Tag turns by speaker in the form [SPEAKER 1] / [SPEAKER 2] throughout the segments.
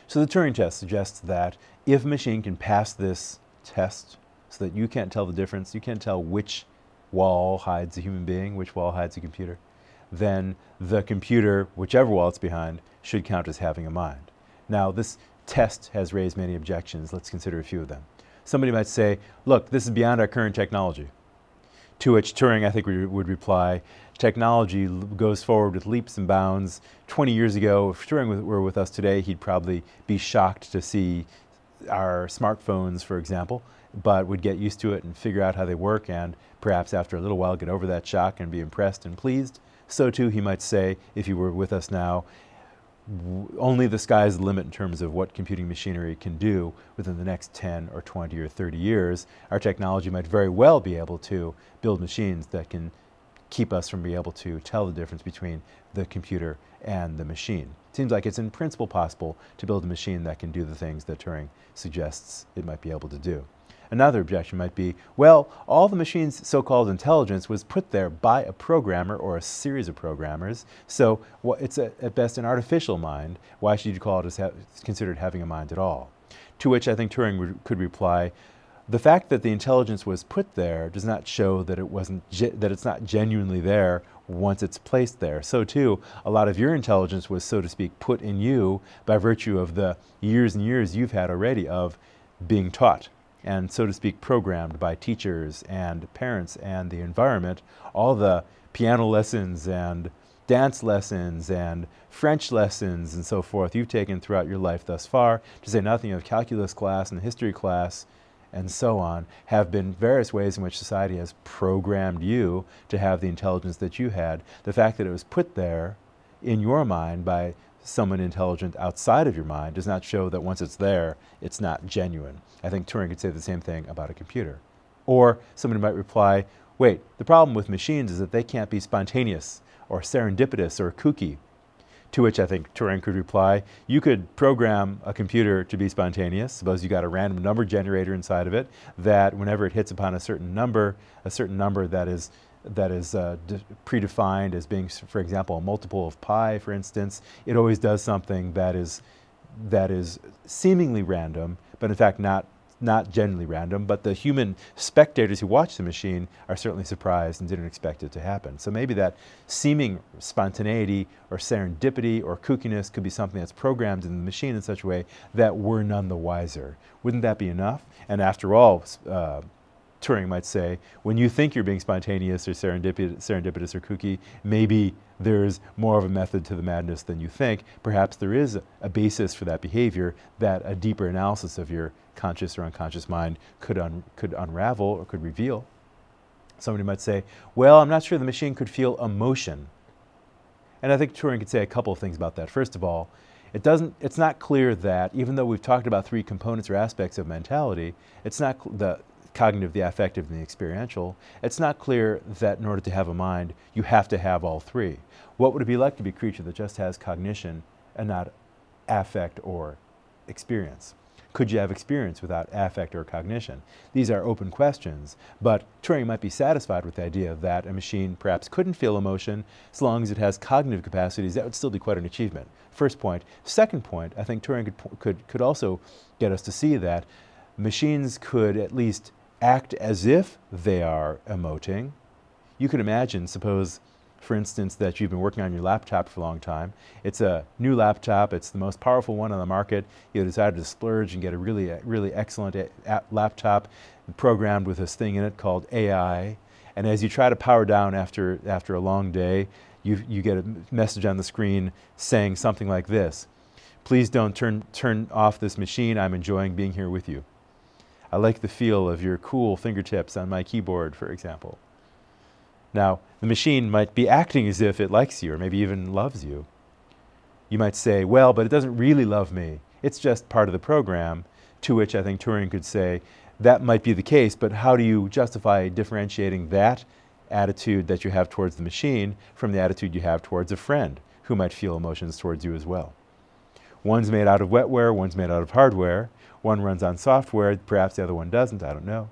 [SPEAKER 1] So the Turing test suggests that if a machine can pass this test so that you can't tell the difference, you can't tell which wall hides a human being, which wall hides a computer, then the computer, whichever wall it's behind, should count as having a mind. Now, this test has raised many objections. Let's consider a few of them. Somebody might say, look, this is beyond our current technology. To which Turing, I think, would reply, technology goes forward with leaps and bounds. 20 years ago, if Turing were with us today, he'd probably be shocked to see our smartphones, for example, but would get used to it and figure out how they work, and perhaps after a little while get over that shock and be impressed and pleased. So too, he might say, if he were with us now, only the sky's the limit in terms of what computing machinery can do within the next 10 or 20 or 30 years. Our technology might very well be able to build machines that can keep us from being able to tell the difference between the computer and the machine. It seems like it's in principle possible to build a machine that can do the things that Turing suggests it might be able to do. Another objection might be, well, all the machine's so-called intelligence was put there by a programmer or a series of programmers, so it's at best an artificial mind. Why should you call it as considered having a mind at all? To which I think Turing could reply, the fact that the intelligence was put there does not show that it's not genuinely there once it's placed there. So too, a lot of your intelligence was, so to speak, put in you by virtue of the years and years you've had already of being taught, and, so to speak, programmed by teachers and parents and the environment. All the piano lessons and dance lessons and French lessons and so forth you've taken throughout your life thus far, to say nothing of calculus class and history class and so on, have been various ways in which society has programmed you to have the intelligence that you had. The fact that it was put there in your mind by someone intelligent outside of your mind does not show that once it's there, it's not genuine. I think Turing could say the same thing about a computer. Or somebody might reply, wait, the problem with machines is that they can't be spontaneous or serendipitous or kooky. To which I think Turing could reply, you could program a computer to be spontaneous. Suppose you got a random number generator inside of it that whenever it hits upon a certain number that is predefined as being, for example, a multiple of pi, for instance, it always does something that is seemingly random, but in fact not generally random. But the human spectators who watch the machine are certainly surprised and didn't expect it to happen. So maybe that seeming spontaneity or serendipity or kookiness could be something that's programmed in the machine in such a way that we're none the wiser. Wouldn't that be enough? And after all, Turing might say, when you think you're being spontaneous or serendipitous or kooky, maybe there's more of a method to the madness than you think. Perhaps there is a basis for that behavior that a deeper analysis of your conscious or unconscious mind could unravel or could reveal. Somebody might say, well, I'm not sure the machine could feel emotion. And I think Turing could say a couple of things about that. First of all, it's not clear that, even though we've talked about three components or aspects of mentality, it's not the cognitive, the affective, and the experiential, it's not clear that in order to have a mind, you have to have all three. What would it be like to be a creature that just has cognition and not affect or experience? Could you have experience without affect or cognition? These are open questions, but Turing might be satisfied with the idea that a machine perhaps couldn't feel emotion as long as it has cognitive capacities. That would still be quite an achievement. First point. Second point, I think Turing could also get us to see that machines could at least act as if they are emoting. You could imagine, suppose, for instance, that you've been working on your laptop for a long time. It's a new laptop. It's the most powerful one on the market. You decided to splurge and get a really excellent laptop programmed with this thing in it called AI. And as you try to power down after a long day, you get a message on the screen saying something like this: please don't turn off this machine. I'm enjoying being here with you. I like the feel of your cool fingertips on my keyboard, for example. Now, the machine might be acting as if it likes you or maybe even loves you. You might say, well, but it doesn't really love me. It's just part of the program, to which I think Turing could say, that might be the case, but how do you justify differentiating that attitude that you have towards the machine from the attitude you have towards a friend who might feel emotions towards you as well? One's made out of wetware, one's made out of hardware. One runs on software, perhaps the other one doesn't, I don't know.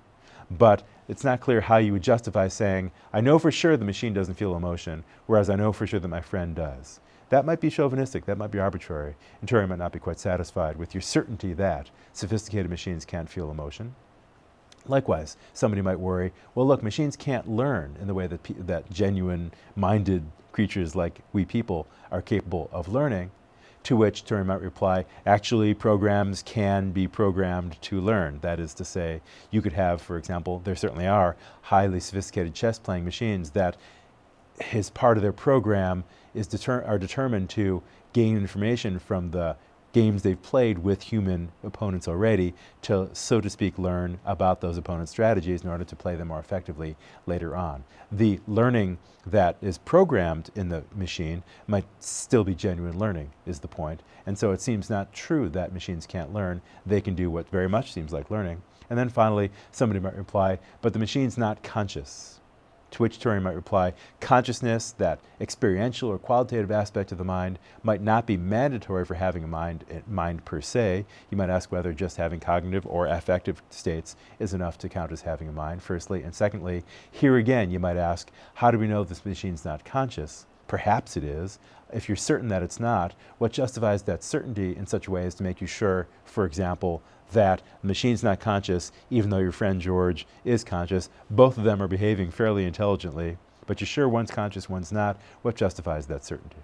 [SPEAKER 1] But it's not clear how you would justify saying, I know for sure the machine doesn't feel emotion, whereas I know for sure that my friend does. That might be chauvinistic, that might be arbitrary, and Turing might not be quite satisfied with your certainty that sophisticated machines can't feel emotion. Likewise, somebody might worry, well look, machines can't learn in the way that genuine-minded creatures like we people are capable of learning, to which Turing might reply, actually programs can be programmed to learn. That is to say, you could have, for example, there certainly are highly sophisticated chess-playing machines that as part of their program are determined to gain information from the games they've played with human opponents already to, so to speak, learn about those opponents' strategies in order to play them more effectively later on. The learning that is programmed in the machine might still be genuine learning, is the point. And so it seems not true that machines can't learn. They can do what very much seems like learning. And then finally, somebody might reply, but the machine's not conscious. To which Turing might reply, consciousness, that experiential or qualitative aspect of the mind, might not be mandatory for having a mind per se. You might ask whether just having cognitive or affective states is enough to count as having a mind, firstly. And secondly, here again, you might ask, how do we know this machine's not conscious? Perhaps it is. If you're certain that it's not, what justifies that certainty in such a way as to make you sure, for example, that the machine's not conscious, even though your friend George is conscious? Both of them are behaving fairly intelligently, but you're sure one's conscious, one's not. What justifies that certainty?